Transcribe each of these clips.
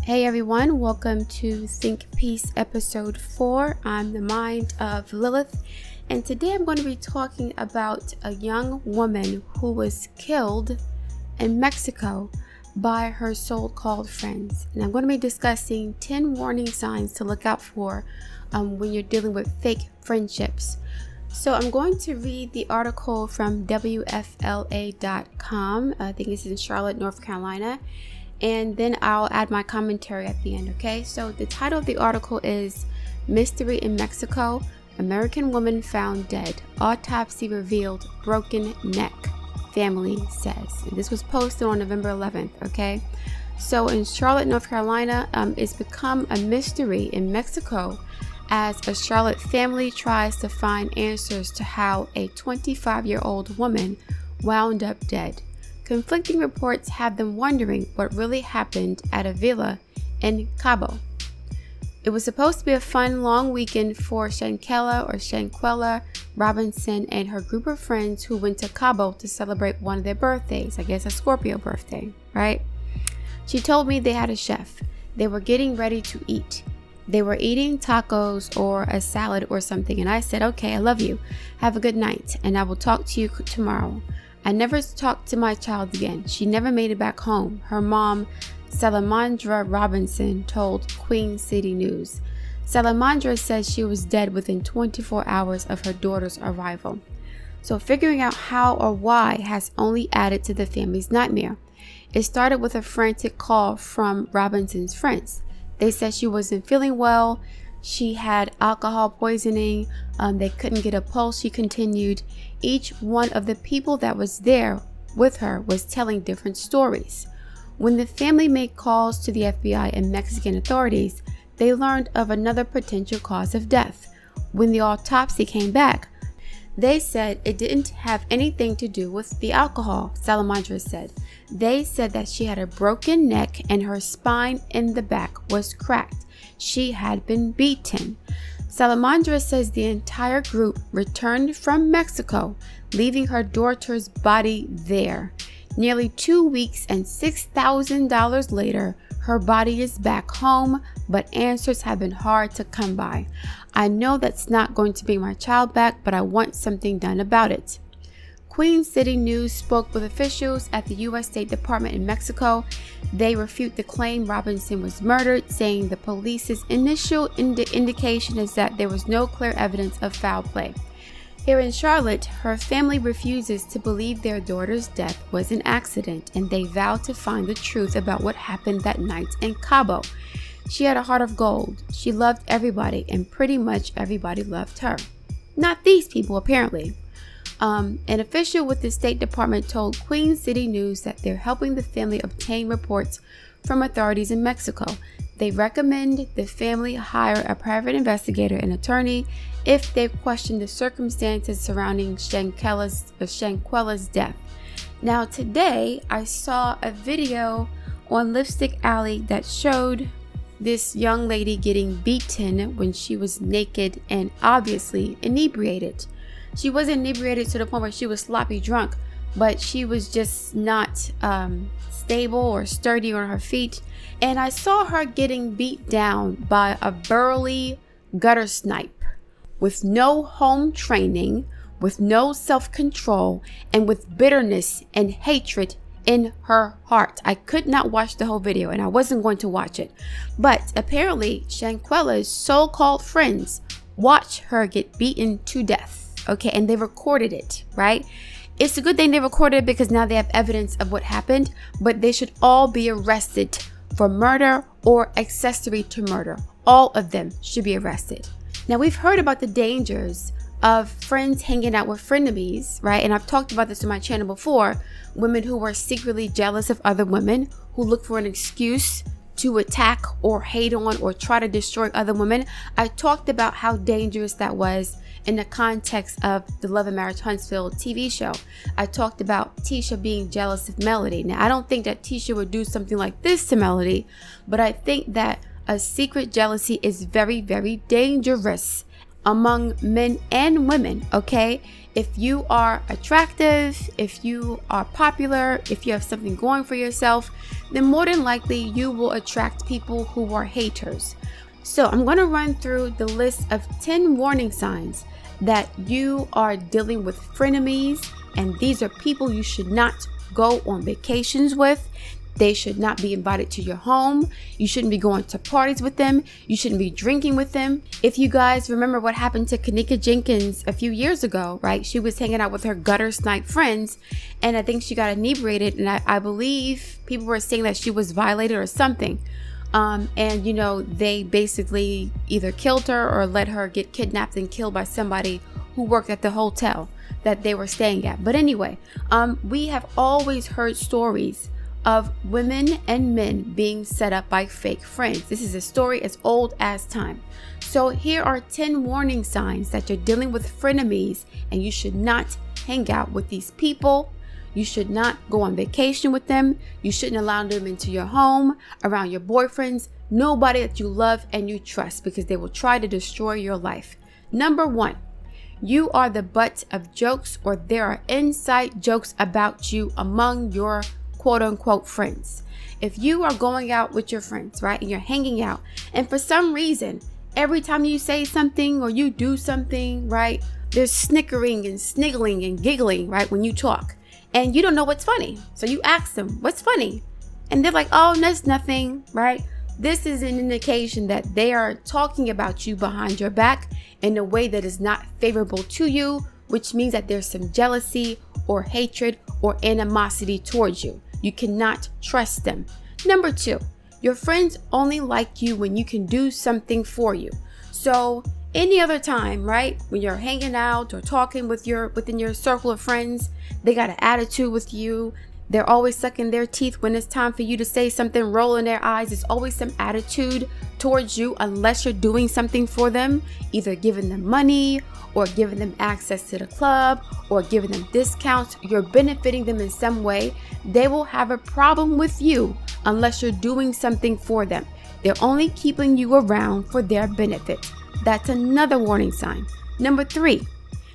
Hey everyone, welcome to Think Peace episode 4. I'm the mind of Lilith, and today I'm going to be talking about a young woman who was killed in Mexico by her so-called friends. And I'm going to be discussing 10 warning signs to look out for when you're dealing with fake friendships. So I'm going to read the article from WFLA.com. I think it's in Charlotte, North Carolina. And then I'll add my commentary at the end, okay? So the title of the article is Mystery in Mexico, American Woman Found Dead, Autopsy Revealed Broken Neck, Family Says. And this was posted on November 11th, okay? So in Charlotte, North Carolina, it's become a mystery in Mexico as a Charlotte family tries to find answers to how a 25-year-old woman wound up dead. Conflicting reports have them wondering what really happened at a villa in Cabo. It was supposed to be a fun, long weekend for Shanquella Robinson and her group of friends who went to Cabo to celebrate one of their birthdays, I guess a Scorpio birthday, right? She told me they had a chef. They were getting ready to eat. They were eating tacos or a salad or something, and I said, okay, I love you. Have a good night, and I will talk to you tomorrow. I never talked to my child again. She never made it back home, her mom, Shanquella Robinson, told Queen City News. Shanquella said she was dead within 24 hours of her daughter's arrival. So figuring out how or why has only added to the family's nightmare. It started with a frantic call from Robinson's friends. They said she wasn't feeling well. She had alcohol poisoning. They couldn't get a pulse, she continued. Each one of the people that was there with her was telling different stories. When the family made calls to the FBI and Mexican authorities, they learned of another potential cause of death. When the autopsy came back, they said it didn't have anything to do with the alcohol, Shanquella said. They said that she had a broken neck and her spine in the back was cracked. She had been beaten. Shanquella says the entire group returned from Mexico, leaving her daughter's body there. Nearly 2 weeks and $6,000 later, her body is back home, but answers have been hard to come by. I know that's not going to bring my child back, but I want something done about it. Queen City News spoke with officials at the U.S. State Department in Mexico. They refute the claim Robinson was murdered, saying the police's initial indication is that there was no clear evidence of foul play. Here in Charlotte, her family refuses to believe their daughter's death was an accident, and they vow to find the truth about what happened that night in Cabo. She had a heart of gold. She loved everybody, and pretty much everybody loved her. Not these people, apparently. An official with the State Department told Queen City News that they're helping the family obtain reports from authorities in Mexico. They recommend the family hire a private investigator and attorney if they've questioned the circumstances surrounding Shanquella's death. Now today, I saw a video on Lipstick Alley that showed this young lady getting beaten when she was naked and obviously inebriated. She wasn't inebriated to the point where she was sloppy drunk, but she was just not stable or sturdy on her feet. And I saw her getting beat down by a burly gutter snipe with no home training, with no self-control, and with bitterness and hatred in her heart. I could not watch the whole video, and I wasn't going to watch it. But apparently, Shanquella's so-called friends watched her get beaten to death. Okay, and they recorded it, right? It's a good thing they recorded it because now they have evidence of what happened, but they should all be arrested for murder or accessory to murder. All of them should be arrested. Now, we've heard about the dangers of friends hanging out with frenemies, right? And I've talked about this on my channel before. Women who are secretly jealous of other women, who look for an excuse to attack or hate on or try to destroy other women. I talked about how dangerous that was in the context of the Love and Marriage Huntsville TV show. I talked about Tisha being jealous of Melody. Now, I don't think that Tisha would do something like this to Melody, but I think that a secret jealousy is very, very dangerous among men and women, okay? If you are attractive, if you are popular, if you have something going for yourself, then more than likely you will attract people who are haters. So I'm going to run through the list of 10 warning signs that you are dealing with frenemies, and these are people you should not go on vacations with. They should not be invited to your home. You shouldn't be going to parties with them. You shouldn't be drinking with them. If you guys remember what happened to Kanika Jenkins a few years ago, right? She was hanging out with her gutter snipe friends, and I think she got inebriated, and I believe people were saying that she was violated or something. And you know, they basically either killed her or let her get kidnapped and killed by somebody who worked at the hotel that they were staying at. But anyway, we have always heard stories of women and men being set up by fake friends. This is a story as old as time. So here are 10 warning signs that you're dealing with frenemies, and you should not hang out with these people. You should not go on vacation with them. You shouldn't allow them into your home, around your boyfriends, nobody that you love and you trust, because they will try to destroy your life. Number 1, you are the butt of jokes, or there are inside jokes about you among your quote unquote friends. If you are going out with your friends, right, and you're hanging out, and for some reason, every time you say something or you do something, right, there's snickering and sniggling and giggling, right, when you talk, and you don't know what's funny. So you ask them, what's funny? And they're like, oh, that's nothing, right? This is an indication that they are talking about you behind your back in a way that is not favorable to you, which means that there's some jealousy or hatred or animosity towards you. You cannot trust them. Number 2, your friends only like you when you can do something for you. So any other time, right, when you're hanging out or talking within your circle of friends, they got an attitude with you. They're always sucking their teeth when it's time for you to say something, rolling their eyes. There's always some attitude towards you unless you're doing something for them, either giving them money or giving them access to the club or giving them discounts. You're benefiting them in some way. They will have a problem with you unless you're doing something for them. They're only keeping you around for their benefit. That's another warning sign. Number 3,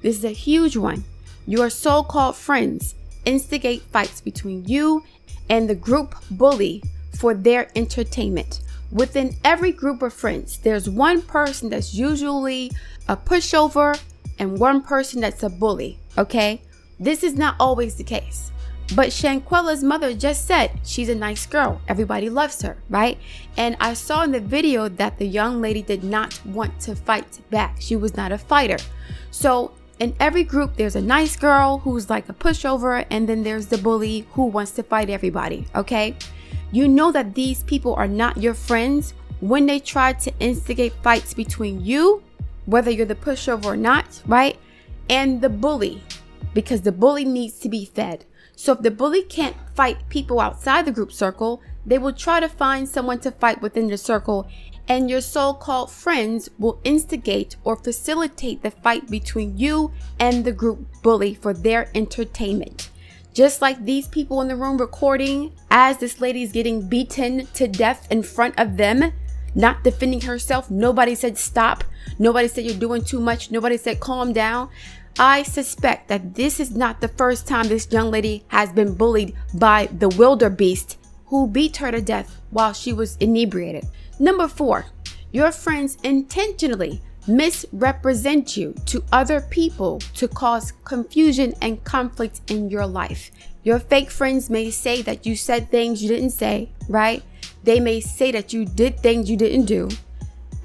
this is a huge one. Your so-called friends instigate fights between you and the group bully for their entertainment. Within every group of friends, there's one person that's usually a pushover and one person that's a bully, okay? This is not always the case. But Shanquella's mother just said she's a nice girl. Everybody loves her, right? And I saw in the video that the young lady did not want to fight back. She was not a fighter. So in every group, there's a nice girl who's like a pushover, and then there's the bully who wants to fight everybody, okay? You know that these people are not your friends when they try to instigate fights between you, whether you're the pushover or not, right? And the bully, because the bully needs to be fed. So if the bully can't fight people outside the group circle, they will try to find someone to fight within the circle, and your so-called friends will instigate or facilitate the fight between you and the group bully for their entertainment. Just like these people in the room recording as this lady's getting beaten to death in front of them, not defending herself. Nobody said stop. Nobody said you're doing too much. Nobody said calm down. I suspect that this is not the first time this young lady has been bullied by the wildebeest who beat her to death while she was inebriated. Number 4, your friends intentionally misrepresent you to other people to cause confusion and conflict in your life. Your fake friends may say that you said things you didn't say, right? They may say that you did things you didn't do.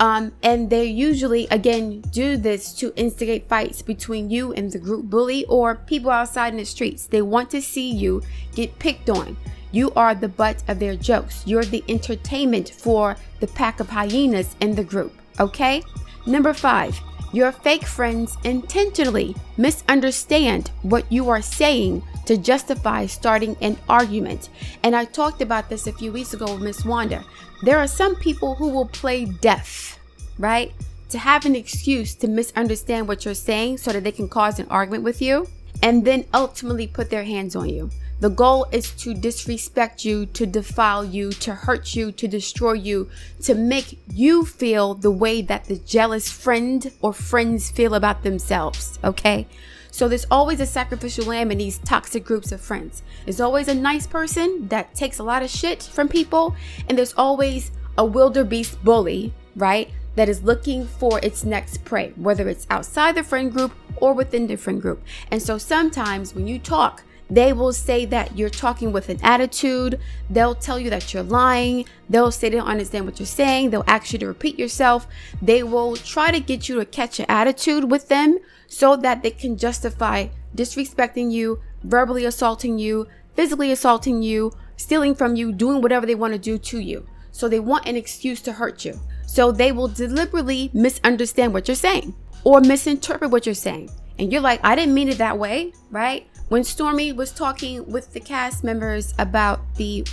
And they usually, again, do this to instigate fights between you and the group bully or people outside in the streets. They want to see you get picked on. You are the butt of their jokes. You're the entertainment for the pack of hyenas in the group, okay? Number 5, your fake friends intentionally misunderstand what you are saying to justify starting an argument. And I talked about this a few weeks ago with Miss Wanda. There are some people who will play deaf, right? To have an excuse to misunderstand what you're saying so that they can cause an argument with you and then ultimately put their hands on you. The goal is to disrespect you, to defile you, to hurt you, to destroy you, to make you feel the way that the jealous friend or friends feel about themselves, okay? So there's always a sacrificial lamb in these toxic groups of friends. There's always a nice person that takes a lot of shit from people, and there's always a wildebeest bully, right, that is looking for its next prey, whether it's outside the friend group or within the friend group. And so sometimes when you talk, they will say that you're talking with an attitude. They'll tell you that you're lying. They'll say they don't understand what you're saying. They'll ask you to repeat yourself. They will try to get you to catch an attitude with them so that they can justify disrespecting you, verbally assaulting you, physically assaulting you, stealing from you, doing whatever they want to do to you. So they want an excuse to hurt you. So they will deliberately misunderstand what you're saying or misinterpret what you're saying. And you're like, I didn't mean it that way, right? When Stormy was talking with the cast members about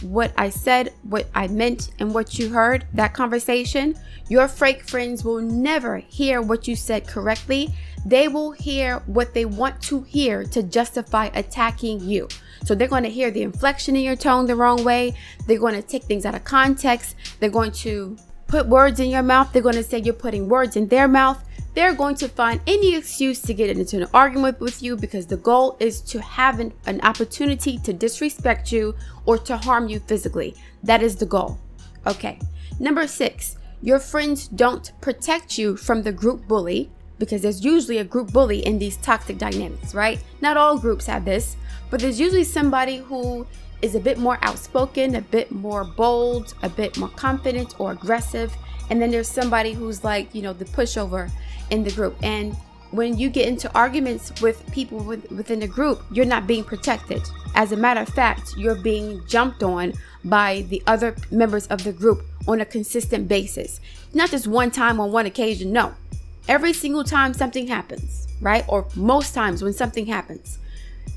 what I said, what I meant, and what you heard, that conversation, your fake friends will never hear what you said correctly. They will hear what they want to hear to justify attacking you. So they're going to hear the inflection in your tone the wrong way. They're going to take things out of context. They're going to put words in your mouth. They're going to say you're putting words in their mouth. They're going to find any excuse to get into an argument with you because the goal is to have an opportunity to disrespect you or to harm you physically. That is the goal. Okay. Number 6, your friends don't protect you from the group bully, because there's usually a group bully in these toxic dynamics, right? Not all groups have this, but there's usually somebody who is a bit more outspoken, a bit more bold, a bit more confident or aggressive. And then there's somebody who's like, the pushover in the group. And when you get into arguments with people within the group, you're not being protected. As a matter of fact, you're being jumped on by the other members of the group on a consistent basis. Not just one time on one occasion, no. Every single time something happens, right? Or most times when something happens,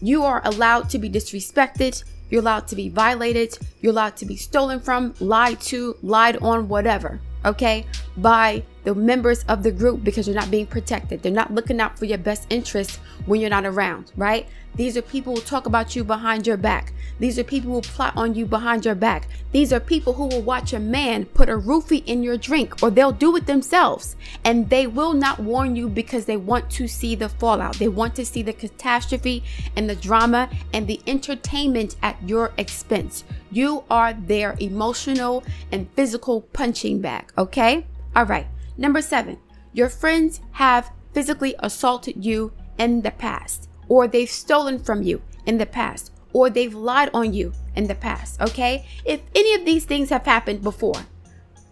you are allowed to be disrespected. You're allowed to be violated. You're allowed to be stolen from, lied to, lied on, whatever. Okay, by the members of the group, because you're not being protected. They're not looking out for your best interest when you're not around, right? These are people who talk about you behind your back. These are people who plot on you behind your back. These are people who will watch a man put a roofie in your drink, or they'll do it themselves. And they will not warn you because they want to see the fallout. They want to see the catastrophe and the drama and the entertainment at your expense. You are their emotional and physical punching bag, okay? All right. Number 7, your friends have physically assaulted you in the past, or they've stolen from you in the past, or they've lied on you in the past, okay? If any of these things have happened before,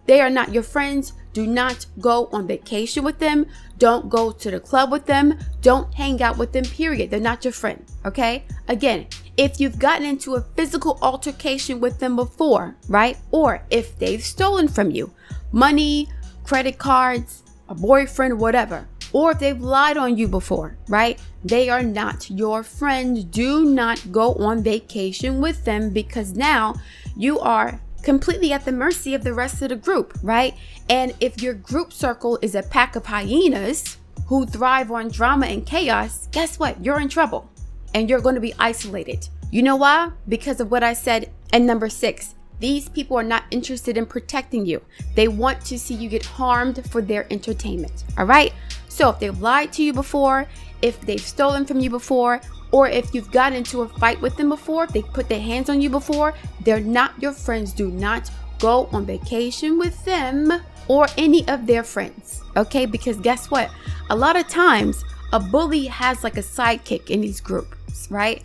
they are not your friends. Do not go on vacation with them. Don't go to the club with them. Don't hang out with them, period. They're not your friend, okay? Again, if you've gotten into a physical altercation with them before, right? Or if they've stolen from you money, credit cards, a boyfriend, whatever. Or if they've lied on you before, right? They are not your friends. Do not go on vacation with them, because now you are completely at the mercy of the rest of the group, right? And if your group circle is a pack of hyenas who thrive on drama and chaos, guess what? You're in trouble and you're going to be isolated. You know why? Because of what I said in number 6. These people are not interested in protecting you. They want to see you get harmed for their entertainment. All right? So if they've lied to you before, if they've stolen from you before, or if you've gotten into a fight with them before, if they put their hands on you before, they're not your friends. Do not go on vacation with them or any of their friends. Okay? Because guess what? A lot of times a bully has like a sidekick in these groups, right?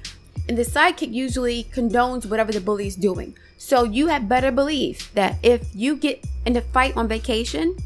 And the sidekick usually condones whatever the bully is doing. So you had better believe that if you get in a fight on vacation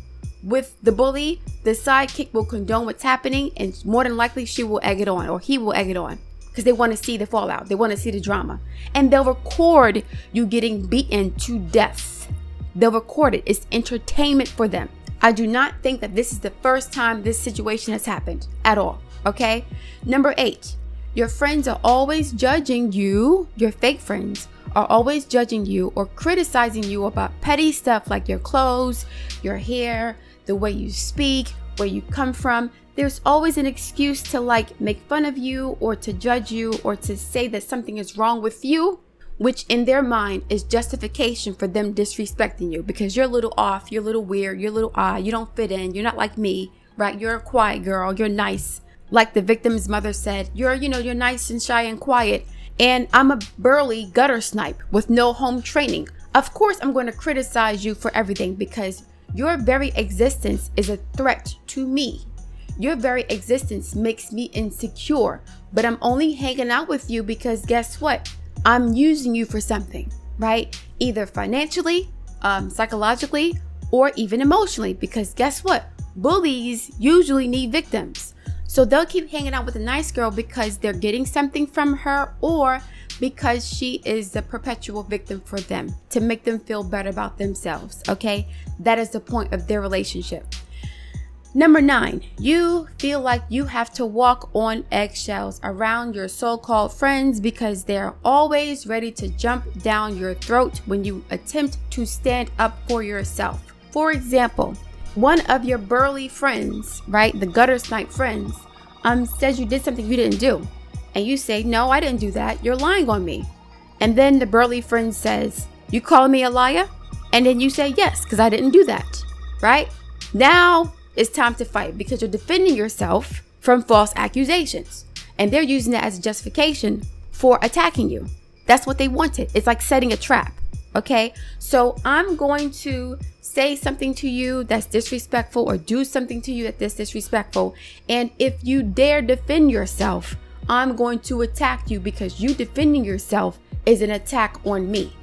with the bully, the sidekick will condone what's happening, and more than likely she will egg it on, or he will egg it on, because they want to see the fallout. They want to see the drama. And they'll record you getting beaten to death. They'll record it. It's entertainment for them. I do not think that this is the first time this situation has happened at all. Okay? Number 8. Your friends are always judging you. Your fake friends are always judging you or criticizing you about petty stuff like your clothes, your hair, the way you speak, where you come from. There's always an excuse to make fun of you or to judge you or to say that something is wrong with you, which in their mind is justification for them disrespecting you because you're a little off, you're a little weird, you're a little odd, you don't fit in, you're not like me, right? You're a quiet girl, you're nice. Like the victim's mother said, you're nice and shy and quiet, and I'm a burly gutter snipe with no home training. Of course, I'm going to criticize you for everything because your very existence is a threat to me. Your very existence makes me insecure, but I'm only hanging out with you because guess what? I'm using you for something, right? Either financially, psychologically, or even emotionally, because guess what? Bullies usually need victims. So they'll keep hanging out with a nice girl because they're getting something from her, or because she is the perpetual victim for them to make them feel better about themselves. Okay, that is the point of their relationship. Number 9, you feel like you have to walk on eggshells around your so-called friends because they're always ready to jump down your throat when you attempt to stand up for yourself. For example, one of your burly friends, right, the gutter snipe friends, says you did something you didn't do. And you say, no, I didn't do that. You're lying on me. And then the burly friend says, you calling me a liar? And then you say, yes, because I didn't do that, right? Now it's time to fight because you're defending yourself from false accusations. And they're using that as a justification for attacking you. That's what they wanted. It's like setting a trap, okay? So I'm going to say something to you that's disrespectful or do something to you that's disrespectful. And if you dare defend yourself, I'm going to attack you because you defending yourself is an attack on me.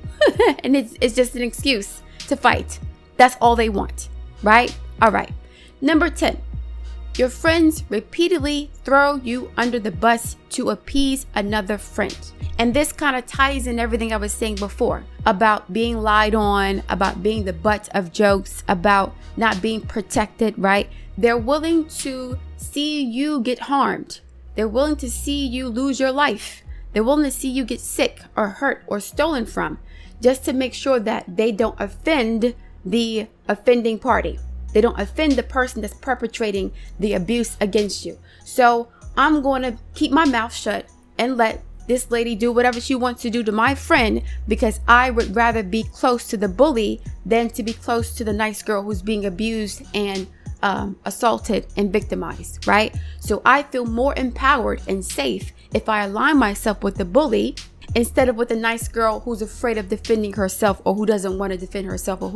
And it's just an excuse to fight. That's all they want, right? All right. Number 10, your friends repeatedly throw you under the bus to appease another friend. And this kind of ties in everything I was saying before about being lied on, about being the butt of jokes, about not being protected, right? They're willing to see you get harmed. They're willing to see you lose your life. They're willing to see you get sick or hurt or stolen from, just to make sure that they don't offend the offending party. They don't offend the person that's perpetrating the abuse against you. So I'm going to keep my mouth shut and let this lady do whatever she wants to do to my friend because I would rather be close to the bully than to be close to the nice girl who's being abused and assaulted and victimized, right? So I feel more empowered and safe if I align myself with the bully instead of with a nice girl who's afraid of defending herself or who doesn't want to defend herself or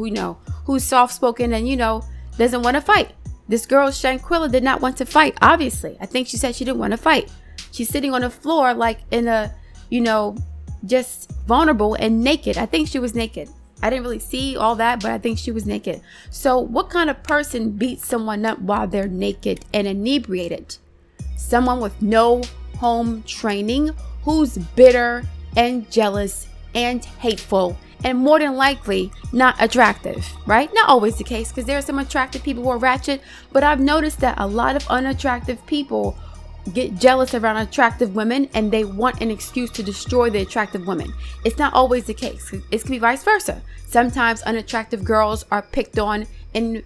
who's soft-spoken and, doesn't want to fight. This girl, Shanquella, did not want to fight, obviously. I think she said she didn't want to fight. She's sitting on the floor like in a, just vulnerable and naked. I think she was naked. I didn't really see all that, but I think she was naked. So what kind of person beats someone up while they're naked and inebriated? Someone with no home training who's bitter and jealous and hateful and more than likely not attractive, right? Not always the case because there are some attractive people who are ratchet, but I've noticed that a lot of unattractive people get jealous around attractive women and they want an excuse to destroy the attractive women. It's not always the case. It can be vice versa. Sometimes unattractive girls are picked on in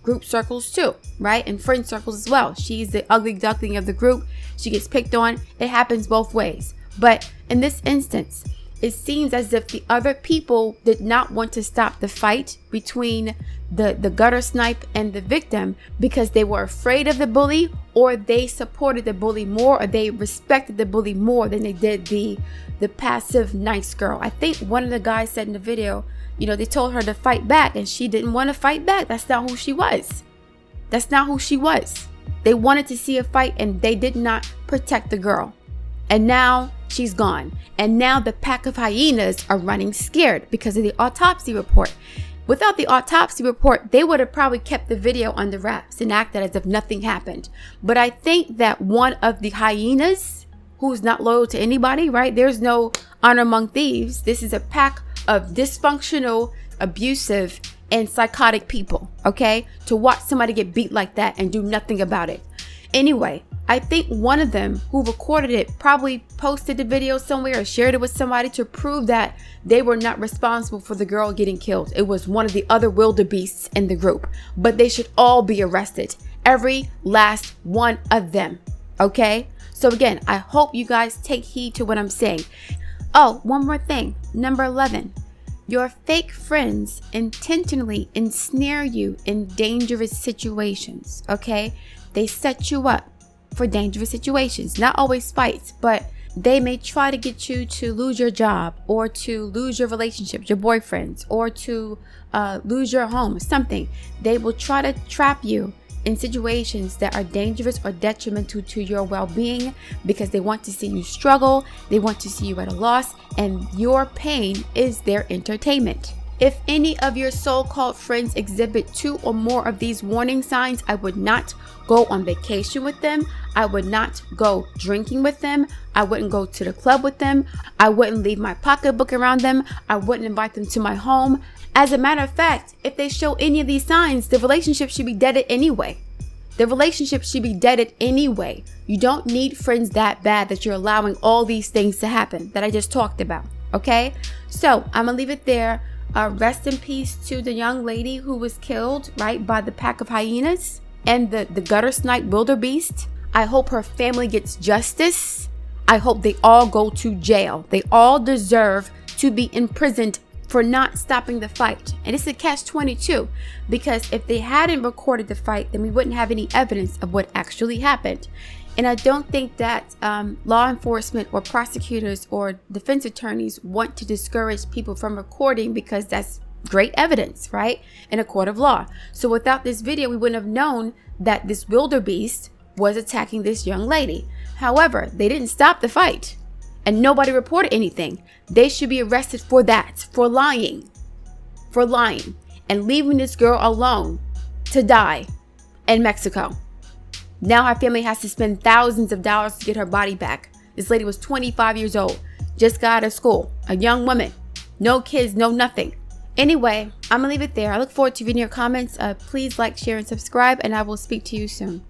group circles too, right? In friend circles as well. She's the ugly duckling of the group. She gets picked on. It happens both ways. But in this instance, it seems as if the other people did not want to stop the fight between the gutter snipe and the victim because they were afraid of the bully, or they supported the bully more, or they respected the bully more than they did the passive nice girl. I think one of the guys said in the video, they told her to fight back and she didn't want to fight back. That's not who she was. That's not who she was. They wanted to see a fight and they did not protect the girl. And now she's gone. And now the pack of hyenas are running scared because of the autopsy report. Without the autopsy report, they would have probably kept the video under wraps and acted as if nothing happened. But I think that one of the hyenas, who's not loyal to anybody, right? There's no honor among thieves. This is a pack of dysfunctional, abusive, and psychotic people, okay? To watch somebody get beat like that and do nothing about it. Anyway, I think one of them who recorded it probably posted the video somewhere or shared it with somebody to prove that they were not responsible for the girl getting killed. It was one of the other wildebeests in the group. But they should all be arrested. Every last one of them. Okay? So again, I hope you guys take heed to what I'm saying. Oh, one more thing. Number 11. Your fake friends intentionally ensnare you in dangerous situations. Okay? They set you up. for dangerous situations. Not always fights, but they may try to get you to lose your job, or to lose your relationships, your boyfriends, or to lose your home, something. They will try to trap you in situations that are dangerous or detrimental to your well-being, because they want to see you struggle, they want to see you at a loss, and your pain is their entertainment. If any of your so-called friends exhibit 2 or more of these warning signs, I would not go on vacation with them. I would not go drinking with them. I wouldn't go to the club with them. I wouldn't leave my pocketbook around them. I wouldn't invite them to my home. As a matter of fact, if they show any of these signs, the relationship should be deaded anyway. The relationship should be deaded anyway. You don't need friends that bad that you're allowing all these things to happen that I just talked about, okay? So I'm gonna leave it there. Rest in peace to the young lady who was killed, right, by the pack of hyenas and the gutter snipe wildebeest. I hope her family gets justice. I hope they all go to jail. They all deserve to be imprisoned for not stopping the fight. And it's a catch-22, because if they hadn't recorded the fight, then we wouldn't have any evidence of what actually happened. And I don't think that law enforcement or prosecutors or defense attorneys want to discourage people from recording, because that's great evidence, right, in a court of law. So without this video, we wouldn't have known that this wildebeest was attacking this young lady. However, they didn't stop the fight, and nobody reported anything. They should be arrested for that, for lying, and leaving this girl alone to die in Mexico. Now her family has to spend thousands of dollars to get her body back. This lady was 25 years old, just got out of school, a young woman, no kids, no nothing. Anyway, I'm gonna leave it there. I look forward to reading your comments. Please like, share, and subscribe, and I will speak to you soon.